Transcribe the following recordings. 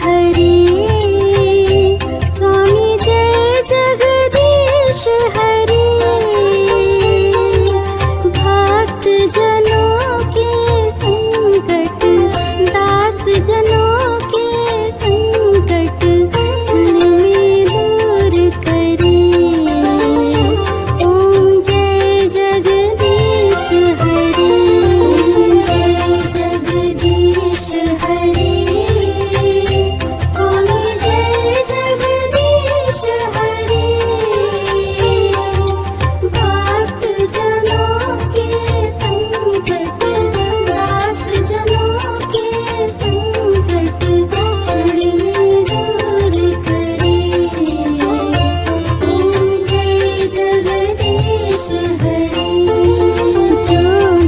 हरे। स्वामी जय जगदीश हरे। भक्त जनों के संकट, दास जनों के संकट क्षण में दूर करे। ओम जय जगदीश हरे। जय जगदीश हरे। स्वामी जय जगदीश हरे। भक्त जनों के संकट, दास जनों के संकट क्षण में दूर करे। ओम जय जगदीश हरे। जो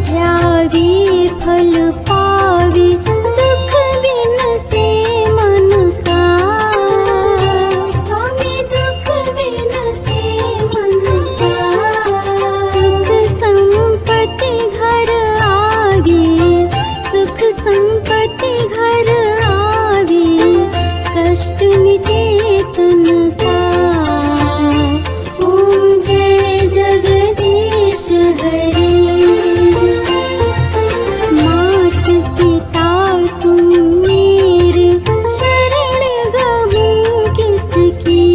ध्यावी फल पावे, दुख बिन से मन का। स्वामी दुख बिन से मन का। सुख संपत्ति घर आवे, सुख संपत्ति घर आवे, कष्ट मिटे तन का। ओम जय जगदीश हरे। मात पिता तुम मेरे, शरण गहूँ किसकी।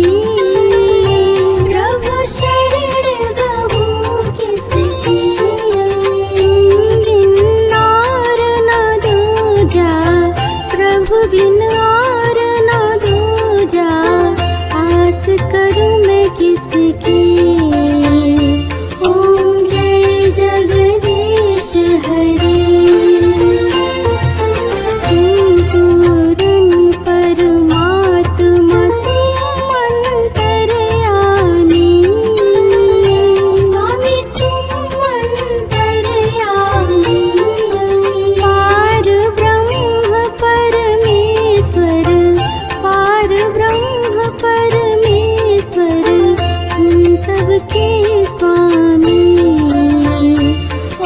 प्रभु शरण गहूँ किसकी। तुम बिन और न दूजा, प्रभु बिन और न दूजा, आस करूँ मैं किसकी। ओम जय जगदीश हरे। तुम पूर्ण परमात्मा, तुम अंतर्यामी। स्वामी तुम अंतर्यामी। पार ब्रह्म परमेश्वर, पार ब्रह्म परमेश्वर, तुम सबके स्वामी।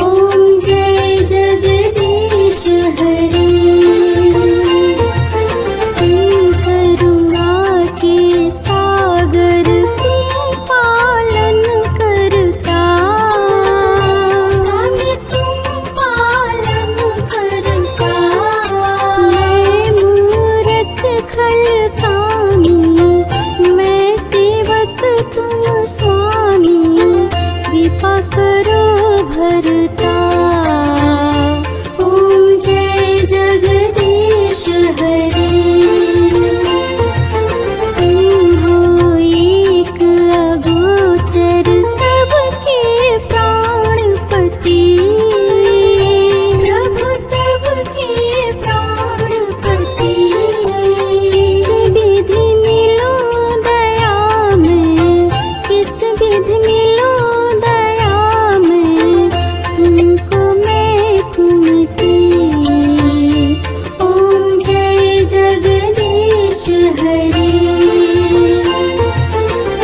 ओम जय जगदीश हरे। तुम करुणा के सागर, तुम पालन करता। स्वामी तुम पालन करता। मैं मूरख खल कामी, मैं सेवक तुम स्वामी, कृपा करो भरता। ओम जय जगदीश हरे। तुम हो एक अगोचर, सबके प्राणपति। प्रभु सबके प्राणपति। किस विधि मिलो दया में, किस विधि मिलो दया में, तुमको मैं कुमति। ओम जय जगदीश हरे।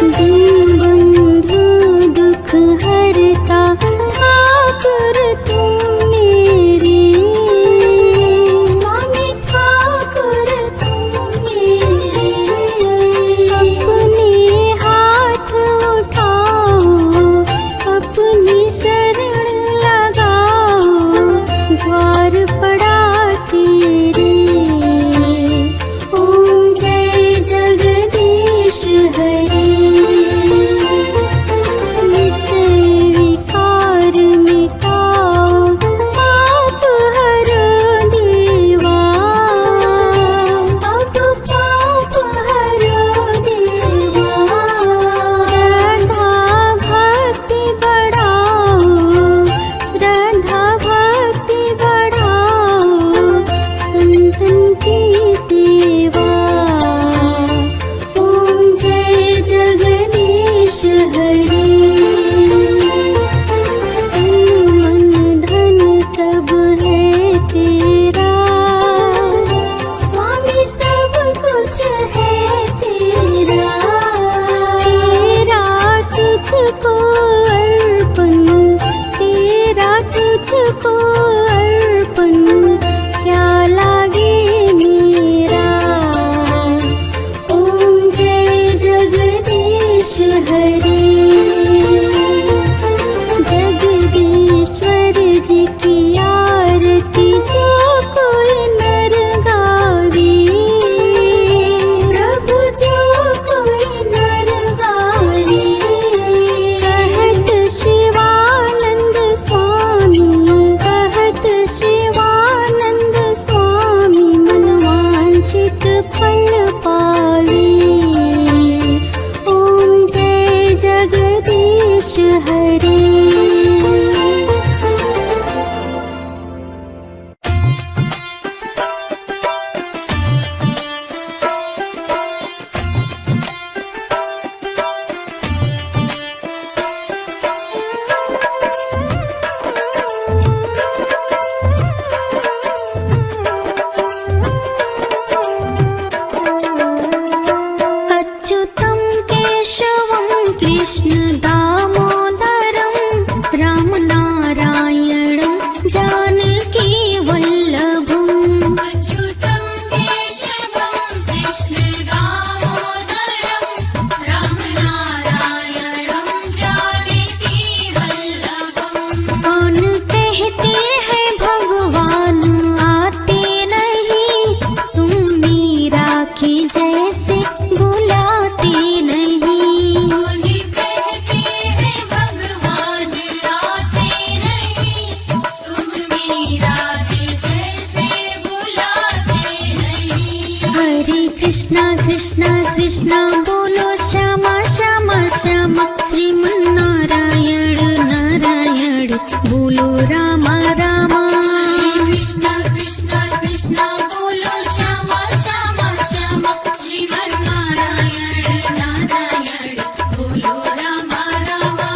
दीन बंधु दुख हरता, ठाकुर तुम मेरे। स्वामी ठाकुर तुम मेरे। अपने हाथ उठाओ, अपनी शरण लगाओ, द्वार पड़ा तेरे। ओम जय जगदीश हरे। विषय विकार मिटाओ, पाप हरो देवा। अब पाप हरो देवा। श्रद्धा भक्ति बढ़ाओ, श्रद्धा भक्ति बढ़ाओ, संतन की सेवा। ओम जय जगदीश हरे। मन धन सब है तेरा। स्वामी सब कुछ है तेरा। तेरा तुझको अर्पण, तेरा तुझको अर्पण, क्या लागे मेरा। के जैसे बुलाते नहीं। उन्हीं कहते हैं भगवान आते नहीं, तुम मीरा के जैसे बुलाते नहीं। हरे कृष्णा कृष्णा कृष्णा बोलो श्यामा श्यामा श्यामा, श्रीमन नारायण नारायण बोलो रामा रामा। कृष्णा कृष्णा कृष्णा बोलो श्यामा श्यामा श्यामा, श्रीमन नारायण नारायण बोलो रामा रामा।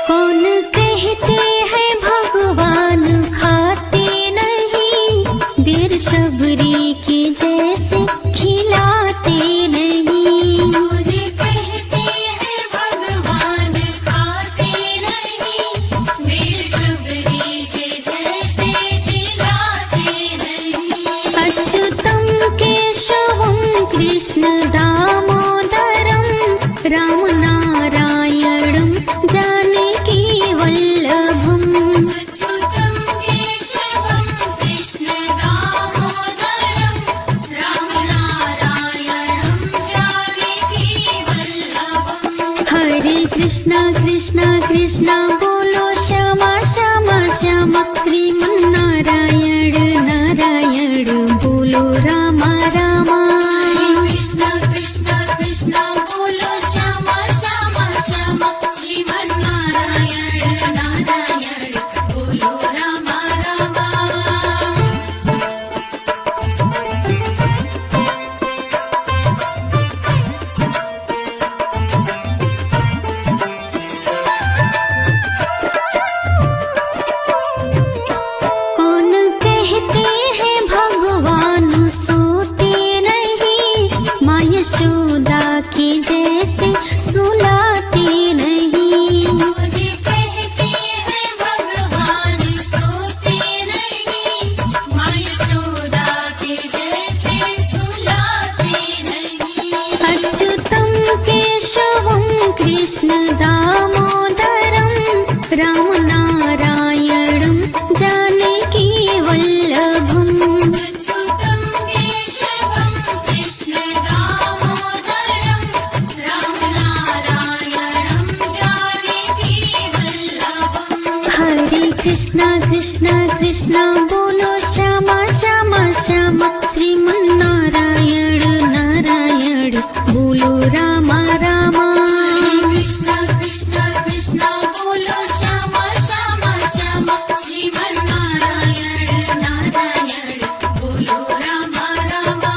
कौन कहते हैं भगवान खाते नहीं, बेर शबरी के जैसे खिलाते नहीं। उन्हें कहते हैं भगवान खाते नहीं, मेरे शबरी के जैसे खिलाते नहीं। अच्युतं केशवं कृष्ण दामोदरं, राम नारायणं जानकी वल्लभम्। अच्युतं केशवं कृष्ण दामोदरं, राम नारायणं जानकी वल्लभम्। हरे कृष्णा कृष्णा कृष्णा बोलो श्यामा श्यामा श्यामा, श्रीमन नारायण नारायण बोलो रामा रामा। कृष्णा कृष्णा कृष्णा बोलो श्यामा श्यामा श्यामा, श्रीमन नारायण नारायण बोलो रामा रामा। कौन कहते हैं भगवान सोते नहीं, माँ यशोदा के जैसे सुलाते नहीं। उन्हें कहते हैं भगवान सोते नहीं, माँ यशोदा के जैसे सुलाते नहीं। अच्युतं केशवं कृष्ण दामोदरं, राम नारायणं जानकी वल्लभम्। अच्युतं केशवं कृष्ण दामोदरं, राम नारायणं जानकी वल्लभम्। हरे कृष्णा कृष्णा कृष्णा बोलो श्यामा श्यामा श्यामा, श्रीमन नारायण नारायण बोलो रामा रामा। कृष्णा कृष्णा कृष्णा बोलो श्यामा श्यामा श्यामा, श्रीमन नारायण नारायण बोलो रामा रामा।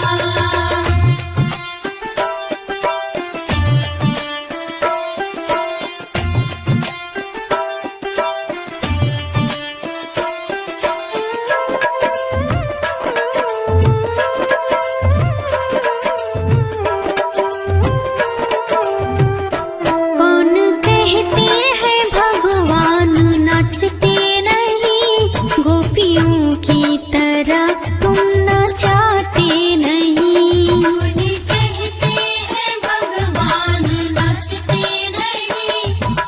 कौन कहते हैं भगवान नाचते नहीं, गोपियों की तरह तुम नचाते नहीं। उन्हें कहते हैं भगवान नाचते नहीं,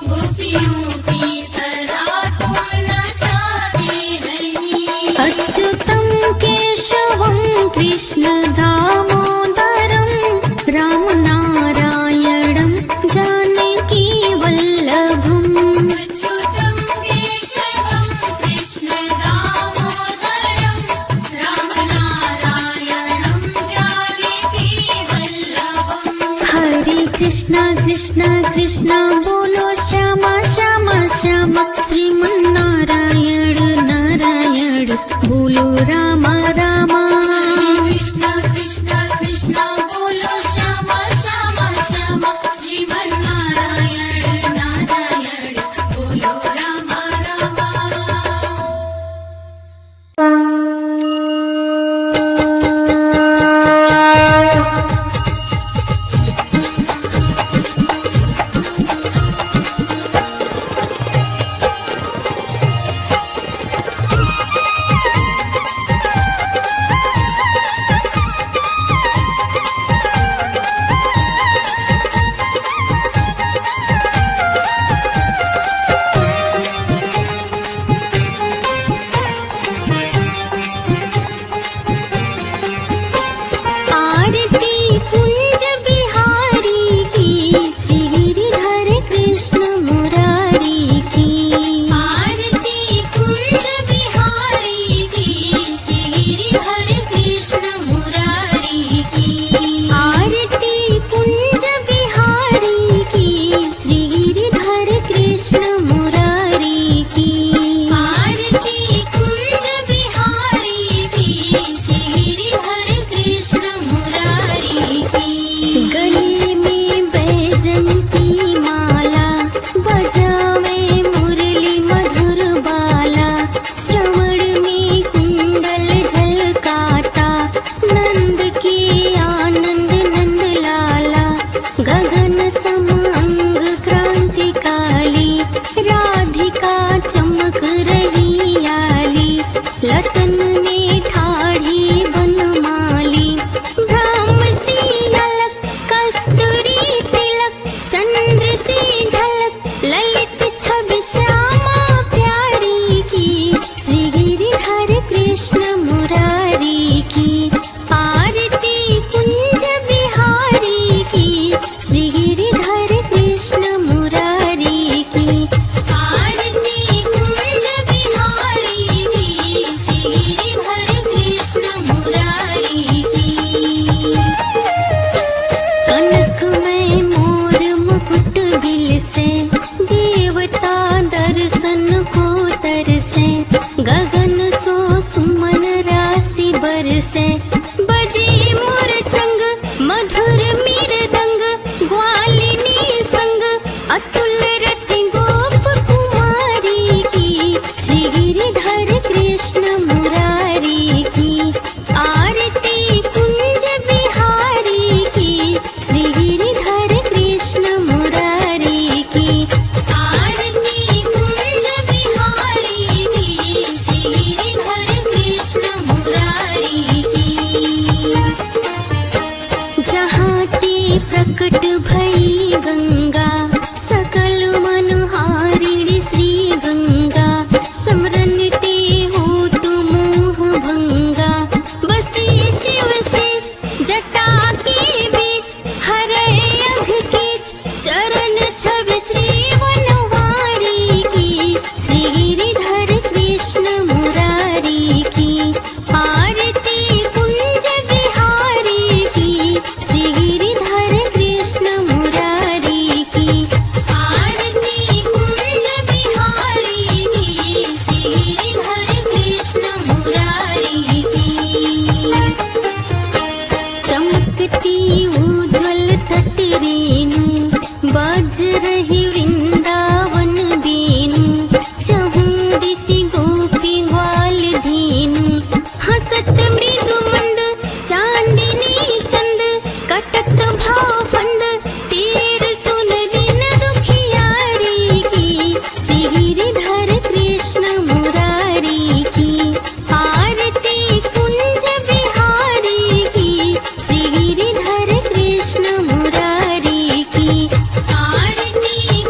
गोपियों की तरह तुम नचाते नहीं। अच्युतं केशवं कृष्ण दामोदरं, राम नारायणं जानकी वल्लभम्। अच्युतं केशवं कृष्ण दामोदरं, राम नारायणं जानकी वल्लभम्। हरे कृष्णा कृष्णा कृष्णा बोलो श्यामा श्यामा श्यामा, श्रीमन नारायण नारायण बोलो रामा रामा। कृष्णा कृष्णा कृष्णा बोलो श्यामा श्यामा श्यामा, श्रीमन नारायण नारायण बोलो रामा रामा। तुलसी उज्ज्वल तट रेणु बाज रही वृंदावन बेनु चहूँ दिशि गोपी ग्वाल धेनु हसत मृदु मंद चांदिनी चंद कटत भाव फंद तेर सुन दिन दुखियारी की श्री गिरिधर कृष्ण मुरारी की आरती कुंज बिहारी की श्री गिरिधर कृष्ण मुरारी की आरती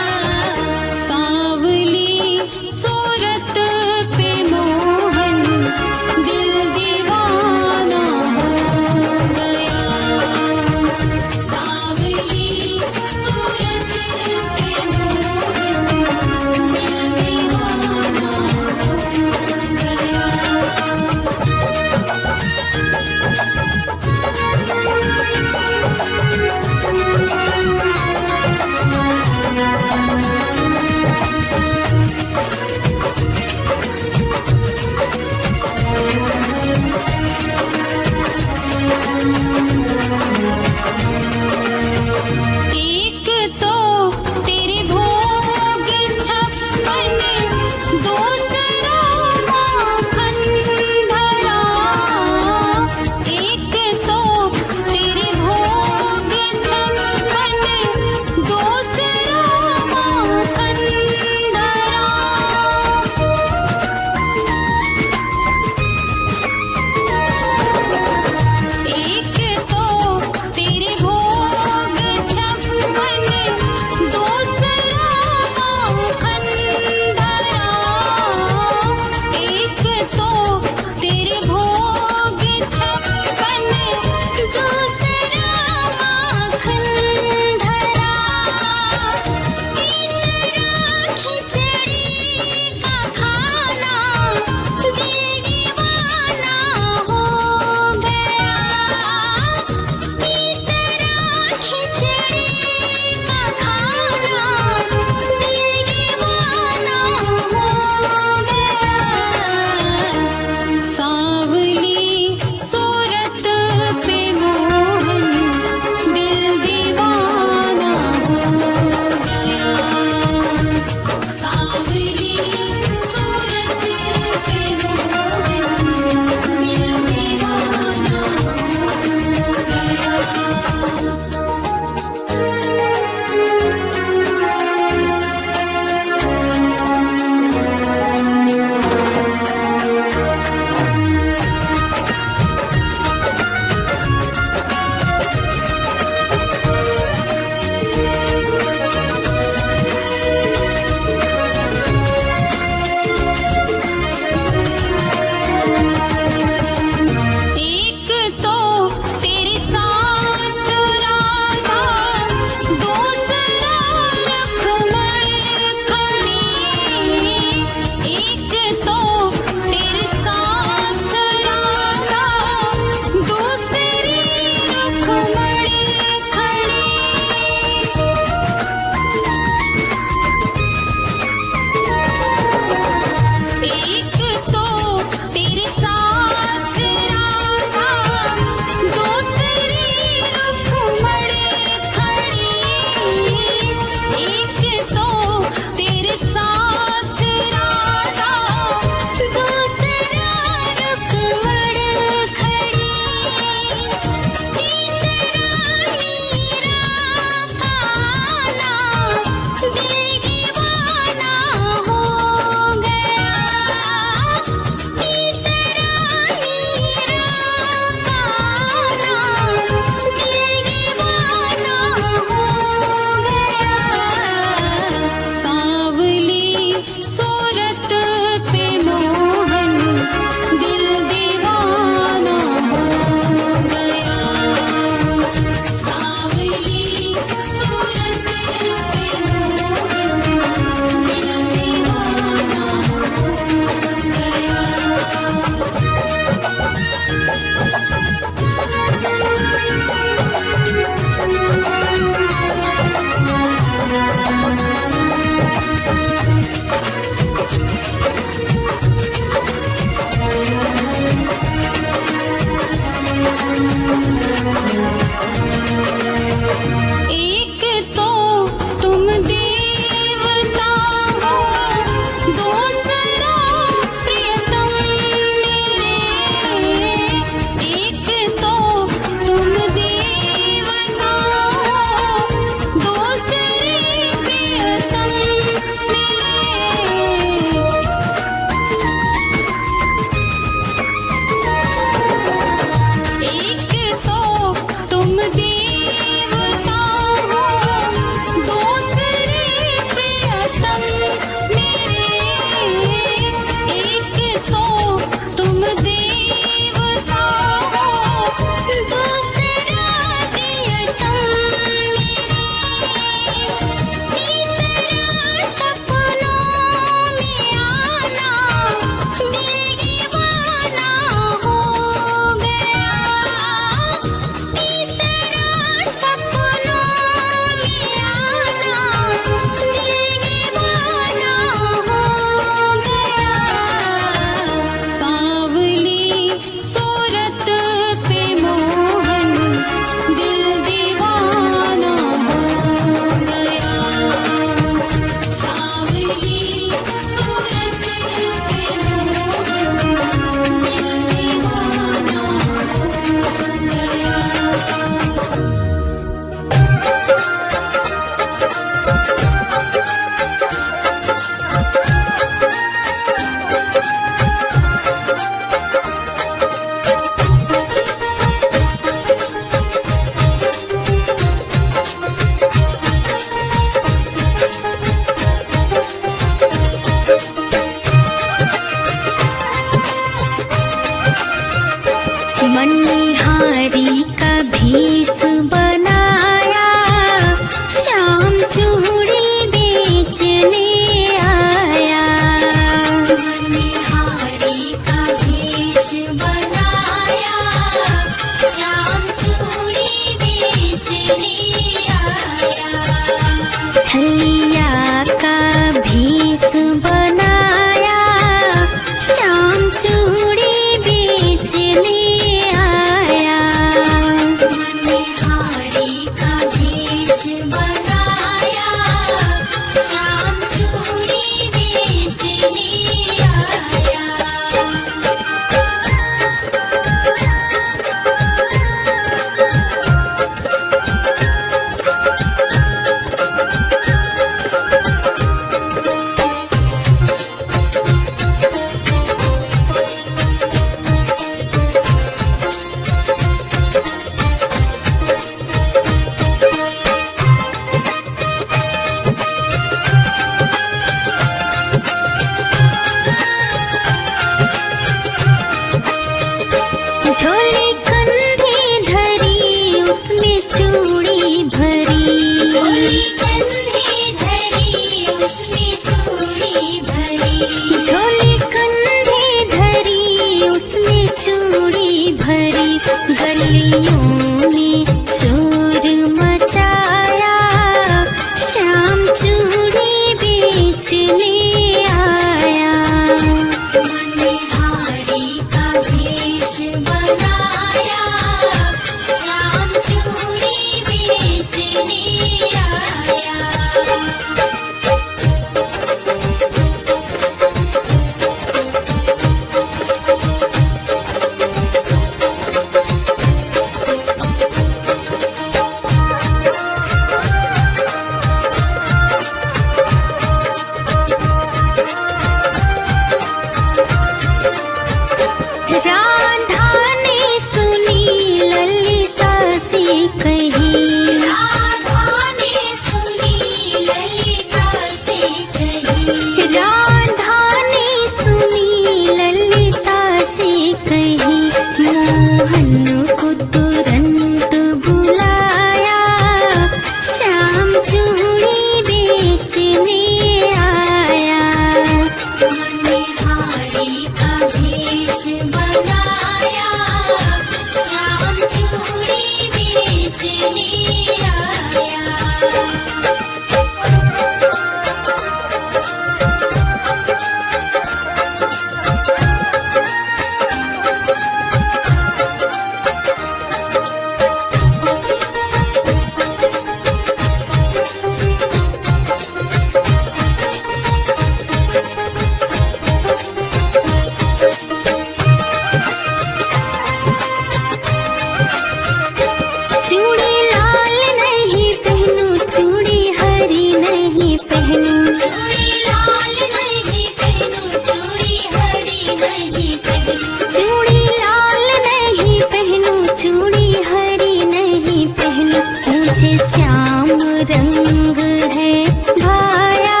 नहीं पहनूं, चूड़ी लाल नहीं पहनूं, चूड़ी हरी नहीं पहनूं, मुझे श्याम रंग है भाया,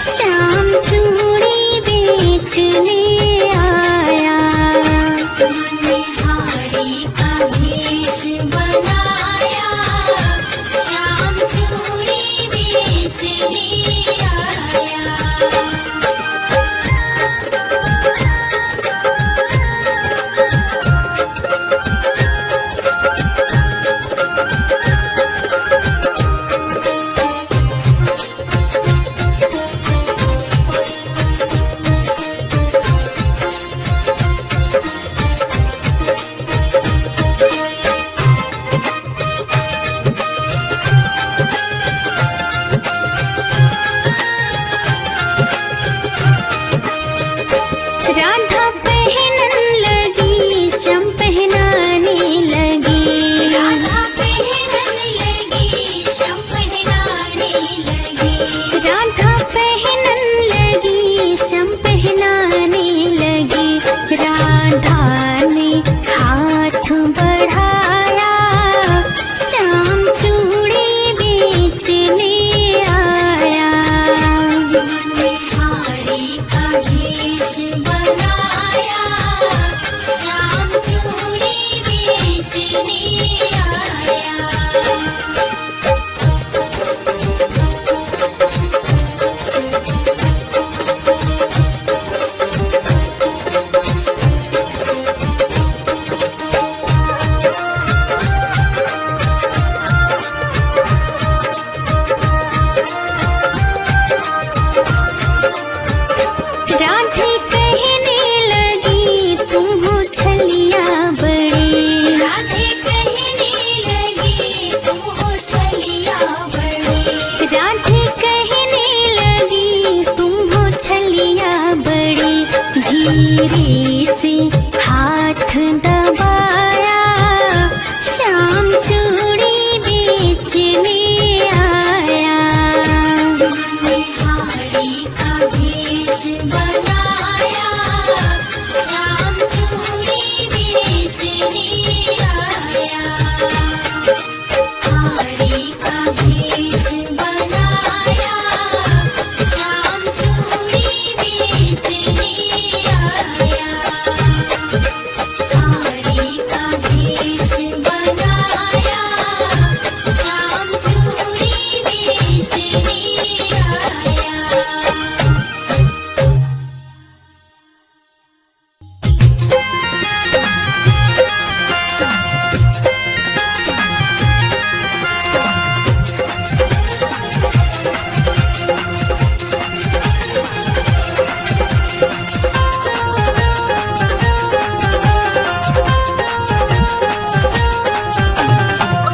श्याम चूड़ी बेचने आया। मनिहारी का भेष बनाया, श्याम चूड़ी बेचने आया। राधा पहनन लगी, श्याम पहनाने लगी, राधा पहनन लगी, श्याम पहनाने लगी। राधा पहनन लगी, श्याम पहनाने लगी। राधा ने हाथ बढ़ाया, श्याम चूड़ी बेचने आया। मनिहारी का भेष बनाया, श्याम चूड़ी बेचने आया। राधे कहने लगी, तुम हो छलिया बड़ी, राधे कहने लगी, तुम हो छलिया बड़ी। राधे कहने लगी, तुम हो छलिया बड़ी। धीरे से हाथ दबाया, श्याम चूड़ी बेचने आया। मनिहारी का भेष बनाया, श्याम चूड़ी बेचने आया। हारी का भेष बनाया, श्याम चूड़ी बेचने आया। हारी का भेष बनाया, श्याम चूड़ी बेचने आया।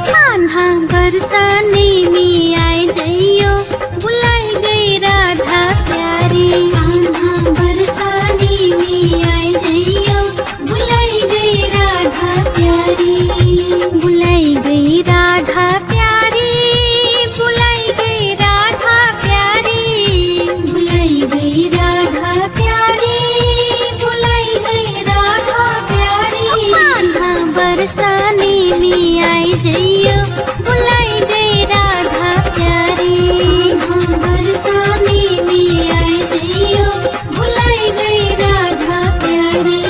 कान्हा बरसाने में आए जइयो, बुलाई गई राधा प्यारी। कान्हा बरसाने में आए जइयो, बुलाई गई राधा प्यारी। बुलाई गई राधा प्यारी, बुलाई गई राधा प्यारी। बुलाई गई राधा प्यारी, बुलाई गई राधा प्यारी। कान्हा बरसाने में आए जइयो, बुलाई गई राधा प्यारी। कान्हा बरसाने में आए जइयो, बुलाई गई राधा प्यारी।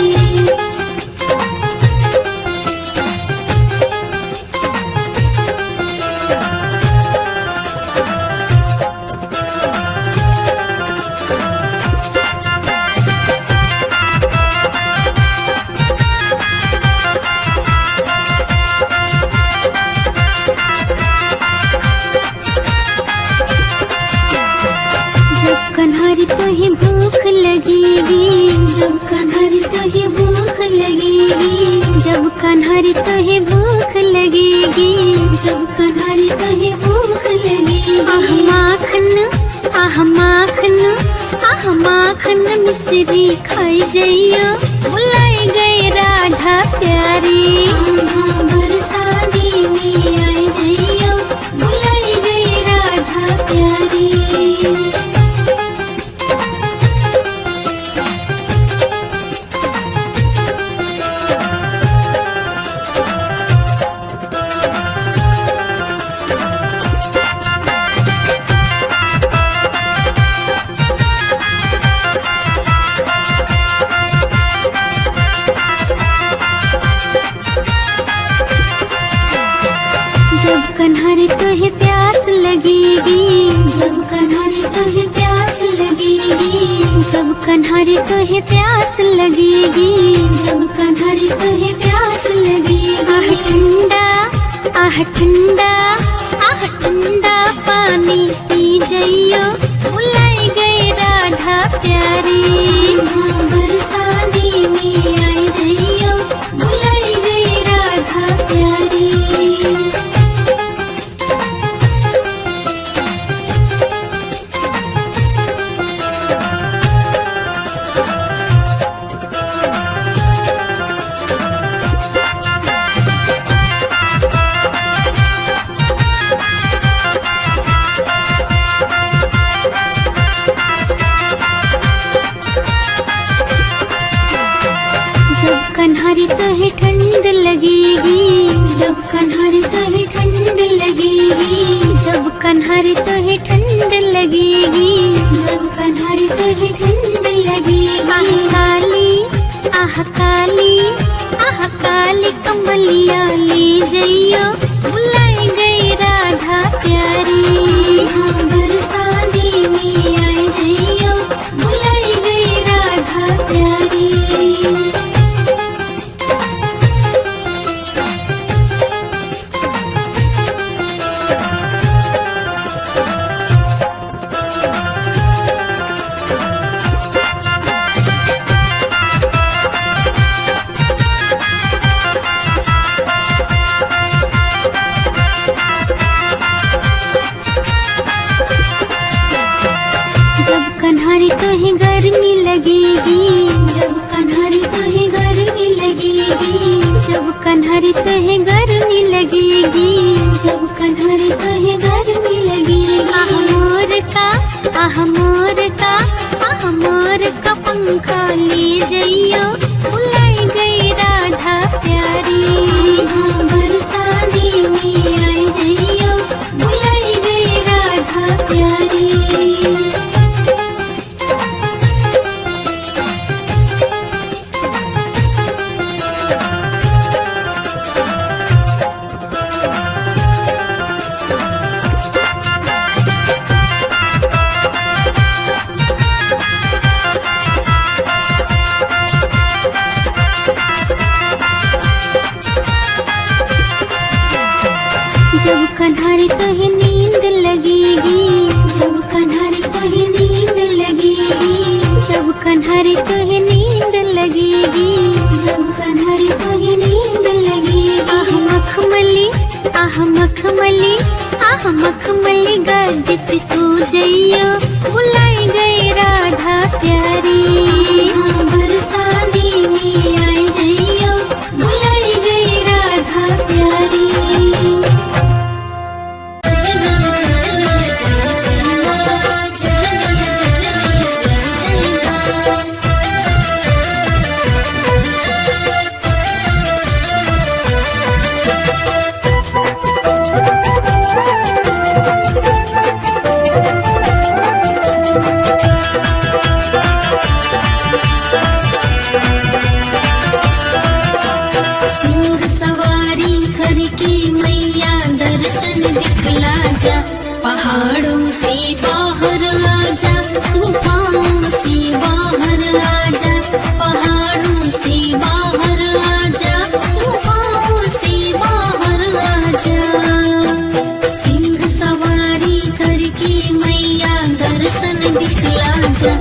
जब कन्हरी तुहे भूख लगेगी, जब कन्हरी तुहे भूख लगेगी, जब कन्हरी तुहे भूख लगेगी, जब कन्हरी तुहे भूख लगेगी। आह माखन, आह माखन, आह माखन मिश्री खाई जइयो, बुलाई गई राधा प्यारी। कान्हा बरसाने में आए जइयो, बुलाई गई राधा प्यारी। कन्हरी तुहे प्यास लगेगी, जब कन्हरी तुहे प्यास लगेगी, जब कन्हरी तुहे प्यास लगेगी, जब कन्हरी तुहे प्यास लगेगी। आह ठंडा आह ठंडा आह ठंडा पानी पी जइयो, बुलाई गई राधा प्यारी। बरसाने में आई जइयो, बुलाई गई राधा प्यारी। जब कन्हरी तुहे ठंड लगेगी, जब कन्हरी तुहे ठंड लगेगी, जब कन्हरी तुहे ठंड लगेगी, जब कन्हरी तुहे ठंड लगेगी। आह काली आह काली आह काली कमलिया ले जइयो, बुलाई गई राधा प्यारी। बरसाने में आई जइयो, बुलाई गई राधा प्यारी। जब कन्हरी तुहे गर्मी लगेगी, जब कन्हरी तुहे गर्मी लगेगी, जब कन्हरी तुहे गर्मी लगेगी, जब कन्हरी तुहे गर्मी लगेगी। आह मोर का आह मोर का आह मोर का पंखा ले जइयो, बुलाई गई राधा प्यारी। बरसाने में आई जइयो, बुलाई गई राधा प्यारी। जब कन्हरी तुहे नींद लगेगी, जब कन्हरी तुहे नींद लगेगी, जब कन्हरी तुहे नींद लगेगी, जब कन्हरी तुहे नींद लगेगी। आह मखमली आह मखमली आह मखमली गद्दी पे सो जइयो, बुलाई गई राधा प्यारी। बरसाने में आई जइयो, बुलाई गई राधा प्यारी। सिंह सवारी करके मैया दर्शन दिखला जा, पहाड़ों से बाहर आजा, गुफाओं से बाहर आजा, पहाड़ों से बाहर आजा, गुफाओं से बाहर आजा। सिंह सवारी करके मैया दर्शन दिखला जा,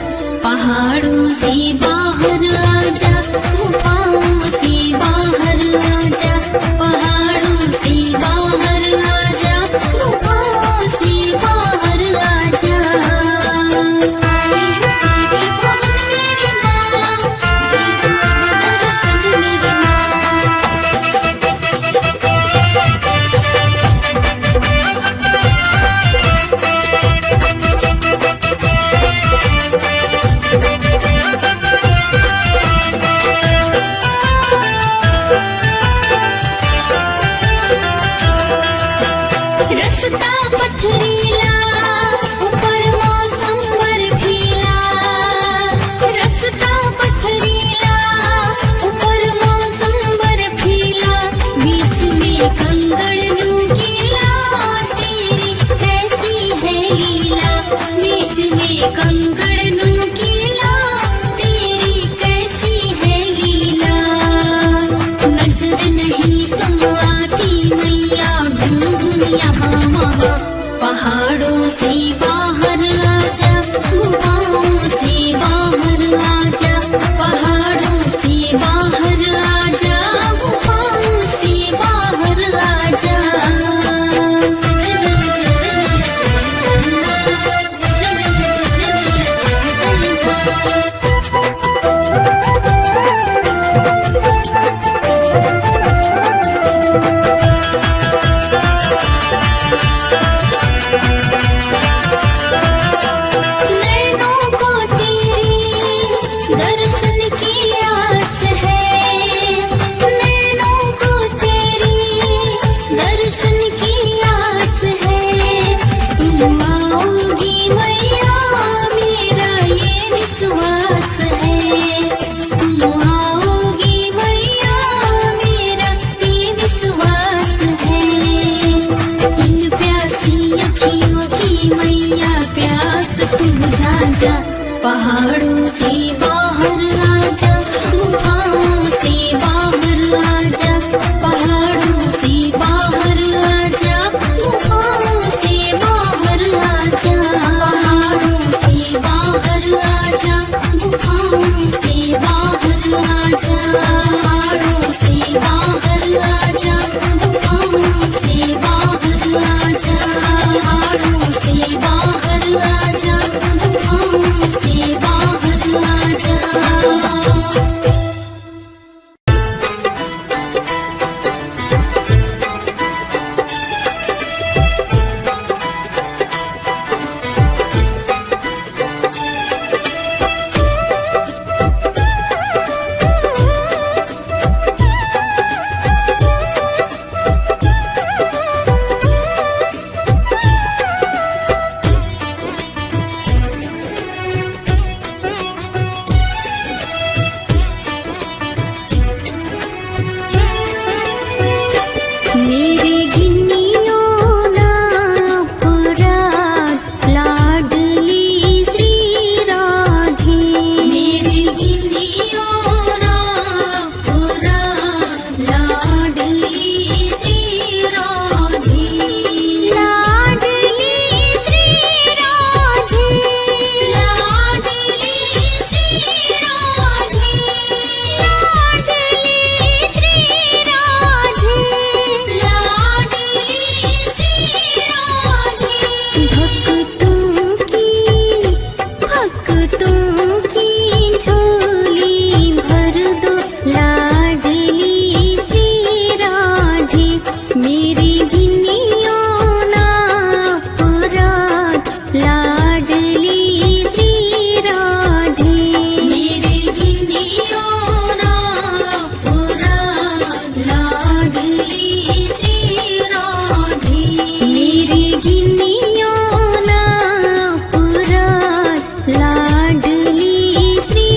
पहाड़ों से बाहर आजा, गुफाओं से बाहर आजा, पहाड़ों से बाहर आजा, गुफाओं से बाहर आजा। तेरे भवन मेरी माँ, दे दो अब दर्शन मेरी माँ। यहाँ वहाँ, पहाड़ों से बाहर आजा, गुफाओं से बाहर आजा, पहाड़ों से बाहर आजा, गुफाओं से बाहर आजा। नैनों को तेरे दर्शन की आस है, नैनों को तेरे दर्शन की आस है। तुम आओगी मैया मेरा ये विश्वास है, तुम आओगी मैया मेरा ये विश्वास है। इन प्यासी अखियों की मैया प्यास तू बुझा जा, पहाड़ों से बाहर आजा, गुफाओं से बाहर आजा, पहाड़ों से बाहर आजा, गुफाओं से बाहर आजा, पहाड़ों से बाहर आजा, गुफाओं से बाहर आजा, पहाड़ों से बाहर आजा, गुफाओं से बाहर आजा, पहाड़ों से बाहर आजा, गुफाओं से बाहर आजा। मेरे गिन्नियों ना पुराण लाडली श्री राधे, मेरे गिन्नियों ना पुराण लाडली श्री राधे, लाडली श्री राधे, लाडली श्री राधे, लाडली श्री राधे, लाडली श्री राधे। भक्तों की झोली भर दो लाडली श्री राधे, मेरी गिन्नियों ना पुराण लाडली श्री राधे, मेरी गिन्नियों ना पुराण लाडली श्री राधे, मेरी गिन्नियों ना पुराण लाडली श्री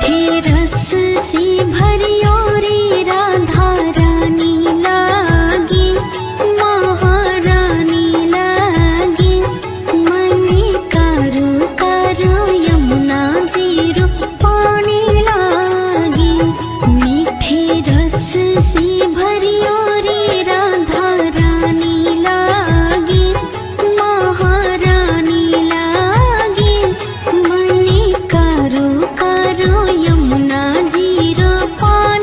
मीठे रस से भरियो रे राधा रानी लागे महारानी लागे मने कारो कारो यमुना जीरो पानी लागे मीठे रस से भरियो रे राधा रानी लागे महारानी लागे मने कारो कारो यमुना जीरो पानी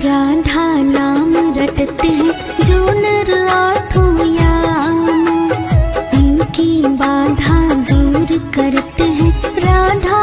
राधा नाम रटते हैं जो नर आठों याम, इनकी बाधा दूर करते हैं राधा